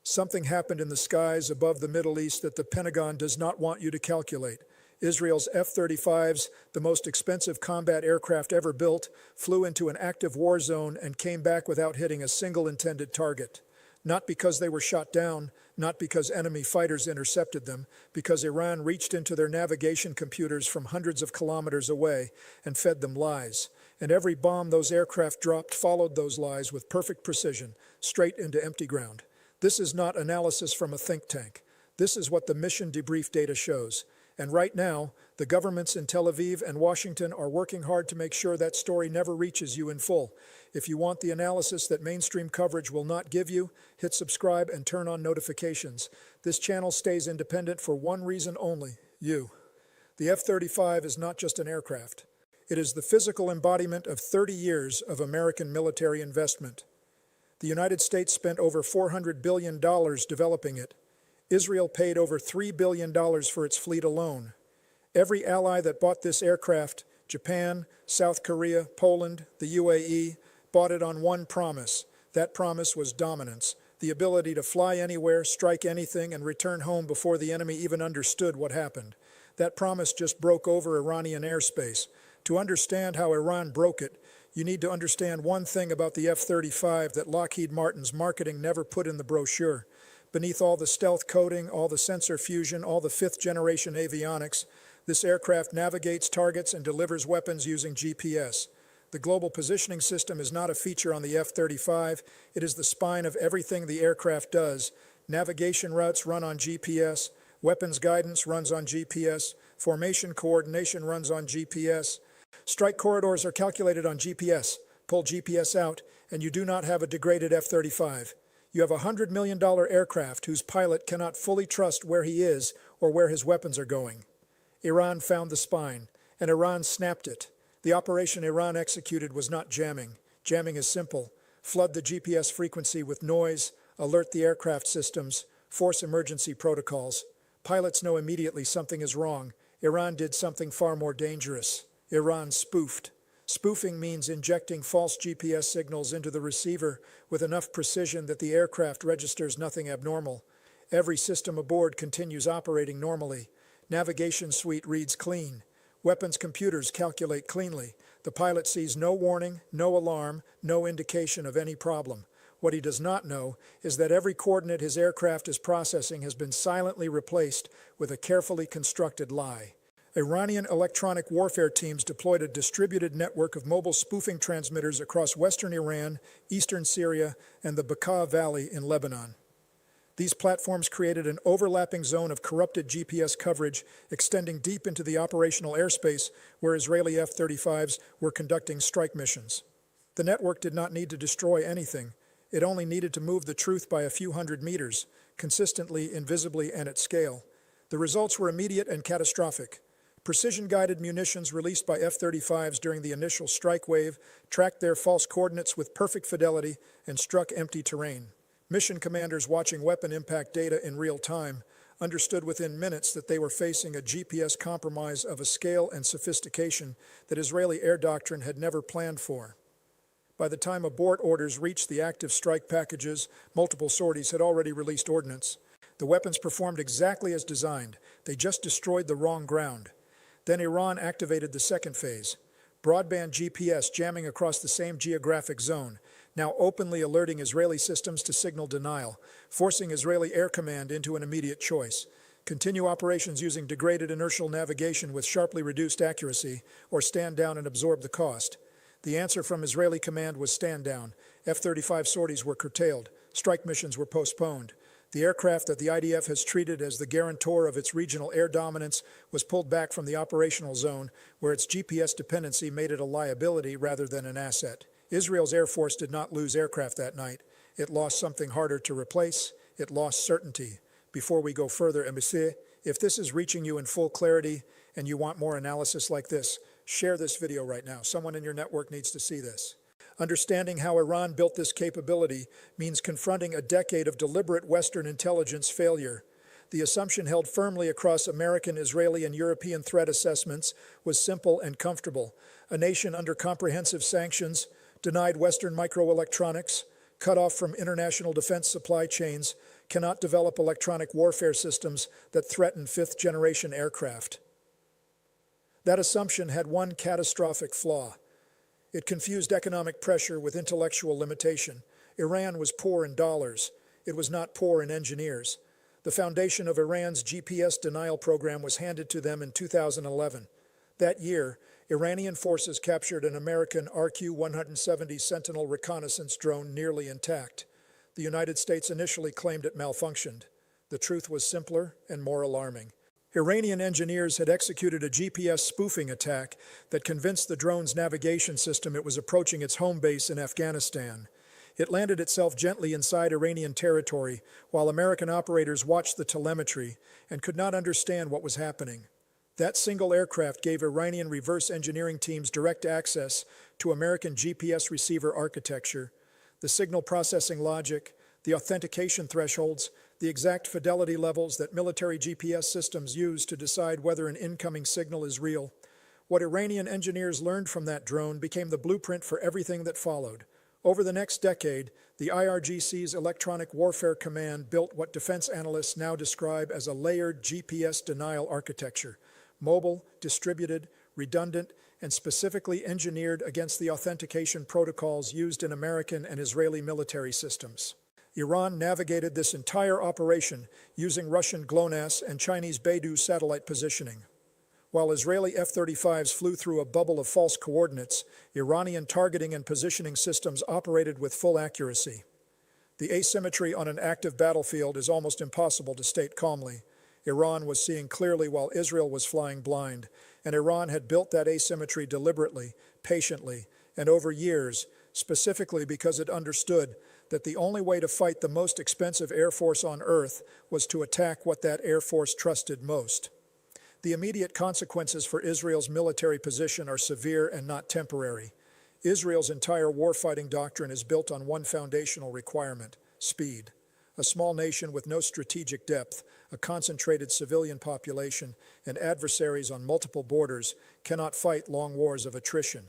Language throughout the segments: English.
Something happened in the skies above the Middle East that the Pentagon does not want you to calculate. Israel's F-35s, the most expensive combat aircraft ever built, flew into an active war zone and came back without hitting a single intended target. Not because they were shot down, not because enemy fighters intercepted them, because Iran reached into their navigation computers from hundreds of kilometers away and fed them lies. And every bomb those aircraft dropped followed those lies with perfect precision, straight into empty ground. This is not analysis from a think tank. This is what the mission debrief data shows. And right now, the governments in Tel Aviv and Washington are working hard to make sure that story never reaches you in full. If you want the analysis that mainstream coverage will not give you, hit subscribe and turn on notifications. This channel stays independent for one reason only: you. The F-35 is not just an aircraft. It is the physical embodiment of 30 years of American military investment. The United States spent over $400 billion developing it. Israel paid over $3 billion for its fleet alone. Every ally that bought this aircraft, Japan, South Korea, Poland, the UAE, bought it on one promise. That promise was dominance, the ability to fly anywhere, strike anything, and return home before the enemy even understood what happened. That promise just broke over Iranian airspace. To understand how Iran broke it, you need to understand one thing about the F-35 that Lockheed Martin's marketing never put in the brochure. Beneath all the stealth coding, all the sensor fusion, all the fifth-generation avionics, this aircraft navigates targets and delivers weapons using GPS. The global positioning system is not a feature on the F-35. It is the spine of everything the aircraft does. Navigation routes run on GPS. Weapons guidance runs on GPS. Formation coordination runs on GPS. Strike corridors are calculated on GPS. Pull GPS out, and you do not have a degraded F-35. You have a $100 million aircraft whose pilot cannot fully trust where he is or where his weapons are going. Iran found the spine, and Iran snapped it. The operation Iran executed was not jamming. Jamming is simple. Flood the GPS frequency with noise, alert the aircraft systems, force emergency protocols. Pilots know immediately something is wrong. Iran did something far more dangerous. Iran spoofed. Spoofing means injecting false GPS signals into the receiver with enough precision that the aircraft registers nothing abnormal. Every system aboard continues operating normally. Navigation suite reads clean. Weapons computers calculate cleanly. The pilot sees no warning, no alarm, no indication of any problem. What he does not know is that every coordinate his aircraft is processing has been silently replaced with a carefully constructed lie. Iranian electronic warfare teams deployed a distributed network of mobile spoofing transmitters across western Iran, eastern Syria, and the Bekaa Valley in Lebanon. These platforms created an overlapping zone of corrupted GPS coverage extending deep into the operational airspace where Israeli F-35s were conducting strike missions. The network did not need to destroy anything. It only needed to move the truth by a few hundred meters, consistently, invisibly, and at scale. The results were immediate and catastrophic. Precision-guided munitions released by F-35s during the initial strike wave tracked their false coordinates with perfect fidelity and struck empty terrain. Mission commanders watching weapon impact data in real time understood within minutes that they were facing a GPS compromise of a scale and sophistication that Israeli air doctrine had never planned for. By the time abort orders reached the active strike packages, multiple sorties had already released ordnance. The weapons performed exactly as designed. They just destroyed the wrong ground. Then Iran activated the second phase, broadband GPS jamming across the same geographic zone, now openly alerting Israeli systems to signal denial, forcing Israeli Air Command into an immediate choice: continue operations using degraded inertial navigation with sharply reduced accuracy, or stand down and absorb the cost. The answer from Israeli command was stand down. F-35 sorties were curtailed. Strike missions were postponed. The aircraft that the IDF has treated as the guarantor of its regional air dominance was pulled back from the operational zone, where its GPS dependency made it a liability rather than an asset. Israel's Air Force did not lose aircraft that night. It lost something harder to replace. It lost certainty. Before we go further, Embassy, if this is reaching you in full clarity and you want more analysis like this, share this video right now. Someone in your network needs to see this. Understanding how Iran built this capability means confronting a decade of deliberate Western intelligence failure. The assumption held firmly across American, Israeli, and European threat assessments was simple and comfortable. A nation under comprehensive sanctions, denied Western microelectronics, cut off from international defense supply chains, cannot develop electronic warfare systems that threaten fifth-generation aircraft. That assumption had one catastrophic flaw. It confused economic pressure with intellectual limitation. Iran was poor in dollars. It was not poor in engineers. The foundation of Iran's GPS denial program was handed to them in 2011. That year, Iranian forces captured an American RQ-170 Sentinel reconnaissance drone nearly intact. The United States initially claimed it malfunctioned. The truth was simpler and more alarming. Iranian engineers had executed a GPS spoofing attack that convinced the drone's navigation system it was approaching its home base in Afghanistan. It landed itself gently inside Iranian territory, while American operators watched the telemetry and could not understand what was happening. That single aircraft gave Iranian reverse engineering teams direct access to American GPS receiver architecture, the signal processing logic, the authentication thresholds, the exact fidelity levels that military GPS systems use to decide whether an incoming signal is real. What Iranian engineers learned from that drone became the blueprint for everything that followed. Over the next decade, the IRGC's Electronic Warfare Command built what defense analysts now describe as a layered GPS denial architecture, mobile, distributed, redundant, and specifically engineered against the authentication protocols used in American and Israeli military systems. Iran navigated this entire operation using Russian GLONASS and Chinese Beidou satellite positioning. While Israeli F-35s flew through a bubble of false coordinates, Iranian targeting and positioning systems operated with full accuracy. The asymmetry on an active battlefield is almost impossible to state calmly. Iran was seeing clearly while Israel was flying blind, and Iran had built that asymmetry deliberately, patiently, and over years, specifically because it understood that the only way to fight the most expensive air force on Earth was to attack what that air force trusted most. The immediate consequences for Israel's military position are severe and not temporary. Israel's entire warfighting doctrine is built on one foundational requirement: speed. A small nation with no strategic depth, a concentrated civilian population, and adversaries on multiple borders cannot fight long wars of attrition.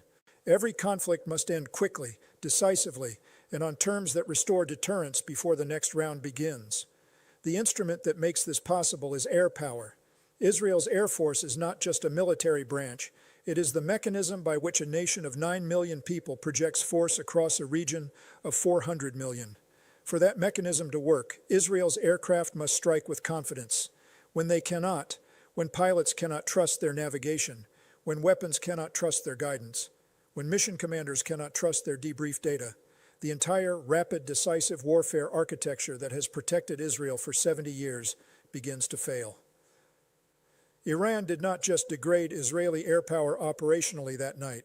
Every conflict must end quickly, decisively, and on terms that restore deterrence before the next round begins. The instrument that makes this possible is air power. Israel's Air Force is not just a military branch. It is the mechanism by which a nation of 9 million people projects force across a region of 400 million. For that mechanism to work, Israel's aircraft must strike with confidence. When they cannot, when pilots cannot trust their navigation, when weapons cannot trust their guidance, when mission commanders cannot trust their debrief data, the entire rapid, decisive warfare architecture that has protected Israel for 70 years begins to fail. Iran did not just degrade Israeli air power operationally that night.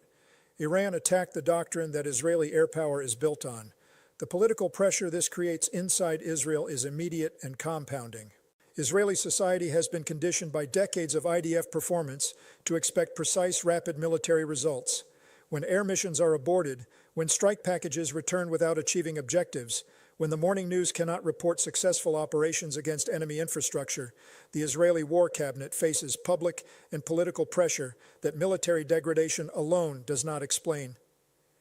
Iran attacked the doctrine that Israeli air power is built on. The political pressure this creates inside Israel is immediate and compounding. Israeli society has been conditioned by decades of IDF performance to expect precise, rapid military results. When air missions are aborted, when strike packages return without achieving objectives, when the morning news cannot report successful operations against enemy infrastructure, the Israeli War Cabinet faces public and political pressure that military degradation alone does not explain.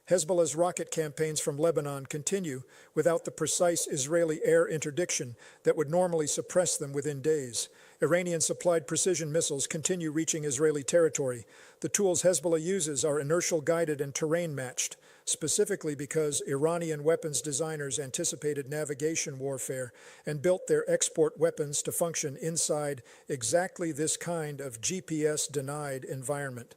Hezbollah's rocket campaigns from Lebanon continue without the precise Israeli air interdiction that would normally suppress them within days. Iranian-supplied precision missiles continue reaching Israeli territory. The tools Hezbollah uses are inertial-guided and terrain-matched, specifically because Iranian weapons designers anticipated navigation warfare and built their export weapons to function inside exactly this kind of GPS-denied environment.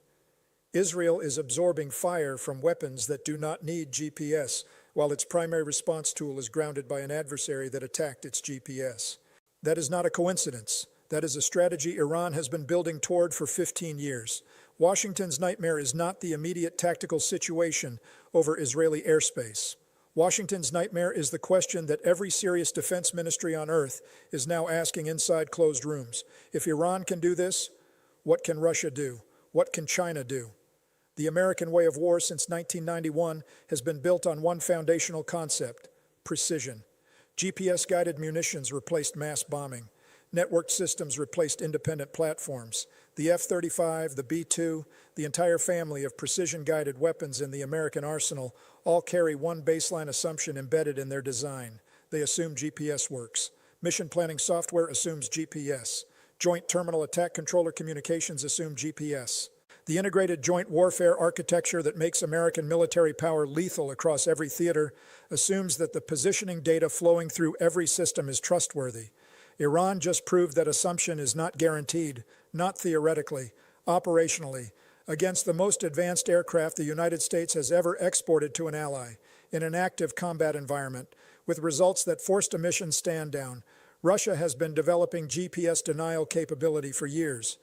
Israel is absorbing fire from weapons that do not need GPS, while its primary response tool is grounded by an adversary that attacked its GPS. That is not a coincidence. That is a strategy Iran has been building toward for 15 years. Washington's nightmare is not the immediate tactical situation over Israeli airspace. Washington's nightmare is the question that every serious defense ministry on earth is now asking inside closed rooms. If Iran can do this, what can Russia do? What can China do? The American way of war since 1991 has been built on one foundational concept: precision. GPS-guided munitions replaced mass bombing. Networked systems replaced independent platforms. The F-35, the B-2, the entire family of precision-guided weapons in the American arsenal all carry one baseline assumption embedded in their design. They assume GPS works. Mission planning software assumes GPS. Joint Terminal Attack Controller communications assume GPS. The integrated joint warfare architecture that makes American military power lethal across every theater assumes that the positioning data flowing through every system is trustworthy. Iran just proved that assumption is not guaranteed, not theoretically, operationally, against the most advanced aircraft the United States has ever exported to an ally, in an active combat environment, with results that forced a mission stand down. Russia has been developing GPS denial capability for years.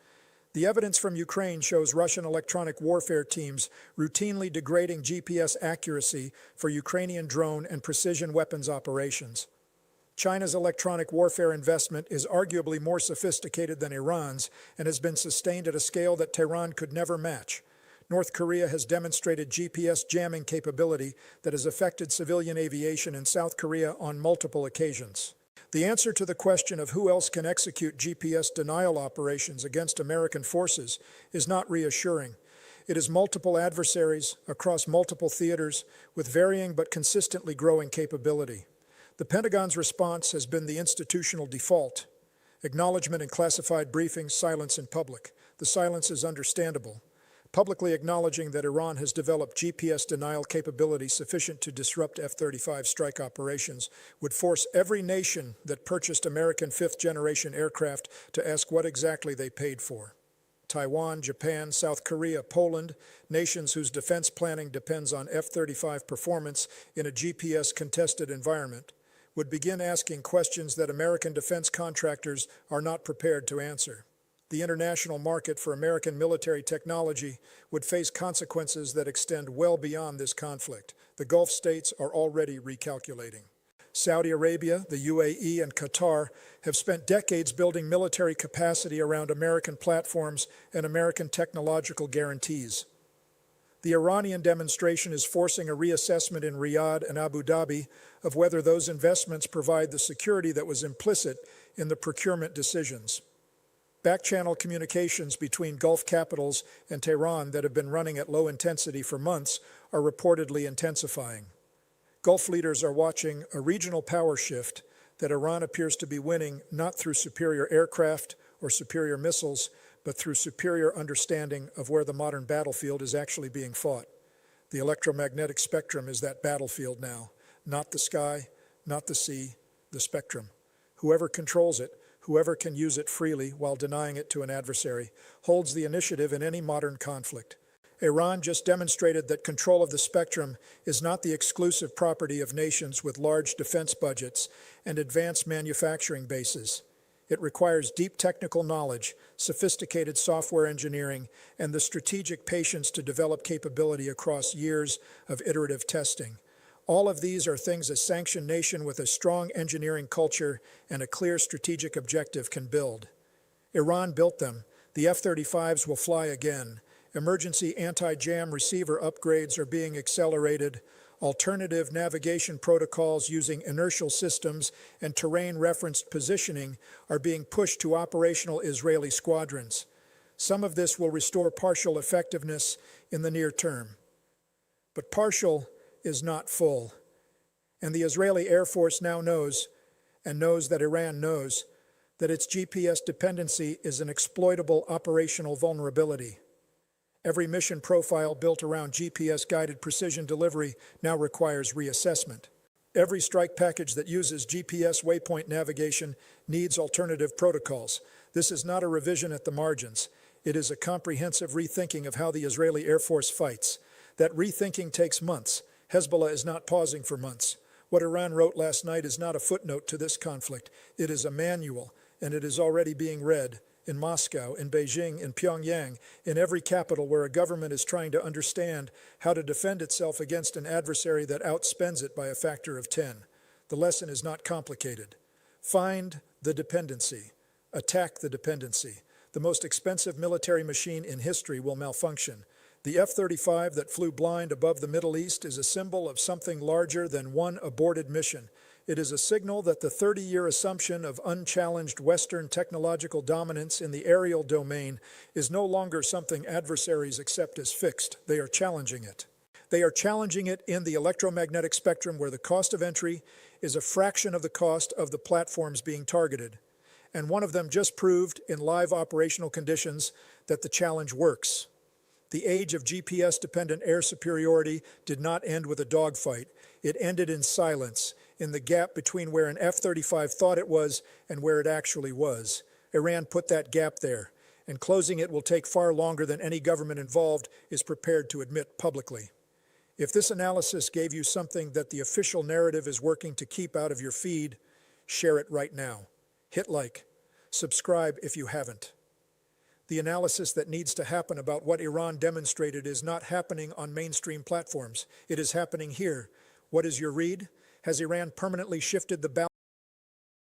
The evidence from Ukraine shows Russian electronic warfare teams routinely degrading GPS accuracy for Ukrainian drone and precision weapons operations. China's electronic warfare investment is arguably more sophisticated than Iran's and has been sustained at a scale that Tehran could never match. North Korea has demonstrated GPS jamming capability that has affected civilian aviation in South Korea on multiple occasions. The answer to the question of who else can execute GPS denial operations against American forces is not reassuring. It is multiple adversaries across multiple theaters with varying but consistently growing capability. The Pentagon's response has been the institutional default. Acknowledgement in classified briefings, silence in public. The silence is understandable. Publicly acknowledging that Iran has developed GPS denial capability sufficient to disrupt F-35 strike operations would force every nation that purchased American fifth-generation aircraft to ask what exactly they paid for. Taiwan, Japan, South Korea, Poland, nations whose defense planning depends on F-35 performance in a GPS-contested environment, would begin asking questions that American defense contractors are not prepared to answer. The international market for American military technology would face consequences that extend well beyond this conflict. The Gulf states are already recalculating. Saudi Arabia, the UAE, and Qatar have spent decades building military capacity around American platforms and American technological guarantees. The Iranian demonstration is forcing a reassessment in Riyadh and Abu Dhabi of whether those investments provide the security that was implicit in the procurement decisions. Back-channel communications between Gulf capitals and Tehran that have been running at low intensity for months are reportedly intensifying. Gulf leaders are watching a regional power shift that Iran appears to be winning not through superior aircraft or superior missiles, but through superior understanding of where the modern battlefield is actually being fought. The electromagnetic spectrum is that battlefield now, not the sky, not the sea, the spectrum. Whoever controls it, whoever can use it freely while denying it to an adversary, holds the initiative in any modern conflict. Iran just demonstrated that control of the spectrum is not the exclusive property of nations with large defense budgets and advanced manufacturing bases. It requires deep technical knowledge, sophisticated software engineering, and the strategic patience to develop capability across years of iterative testing. All of these are things a sanctioned nation with a strong engineering culture and a clear strategic objective can build. Iran built them. The F-35s will fly again. Emergency anti-jam receiver upgrades are being accelerated. Alternative navigation protocols using inertial systems and terrain-referenced positioning are being pushed to operational Israeli squadrons. Some of this will restore partial effectiveness in the near term. But partial is not full. And the Israeli Air Force now knows, and knows that Iran knows, that its GPS dependency is an exploitable operational vulnerability. Every mission profile built around GPS-guided precision delivery now requires reassessment. Every strike package that uses GPS waypoint navigation needs alternative protocols. This is not a revision at the margins. It is a comprehensive rethinking of how the Israeli Air Force fights. That rethinking takes months. Hezbollah is not pausing for months. What Iran wrote last night is not a footnote to this conflict. It is a manual, and it is already being read in Moscow, in Beijing, in Pyongyang, in every capital where a government is trying to understand how to defend itself against an adversary that outspends it by a factor of 10. The lesson is not complicated. Find the dependency. Attack the dependency. The most expensive military machine in history will malfunction. The F-35 that flew blind above the Middle East is a symbol of something larger than one aborted mission. It is a signal that the 30-year assumption of unchallenged Western technological dominance in the aerial domain is no longer something adversaries accept as fixed. They are challenging it. They are challenging it in the electromagnetic spectrum where the cost of entry is a fraction of the cost of the platforms being targeted. And one of them just proved in live operational conditions that the challenge works. The age of GPS-dependent air superiority did not end with a dogfight. It ended in silence, in the gap between where an F-35 thought it was and where it actually was. Iran put that gap there, and closing it will take far longer than any government involved is prepared to admit publicly. If this analysis gave you something that the official narrative is working to keep out of your feed, share it right now. Hit like. Subscribe if you haven't. The analysis that needs to happen about what Iran demonstrated is not happening on mainstream platforms. It is happening here. What is your read? Has Iran permanently shifted the balance?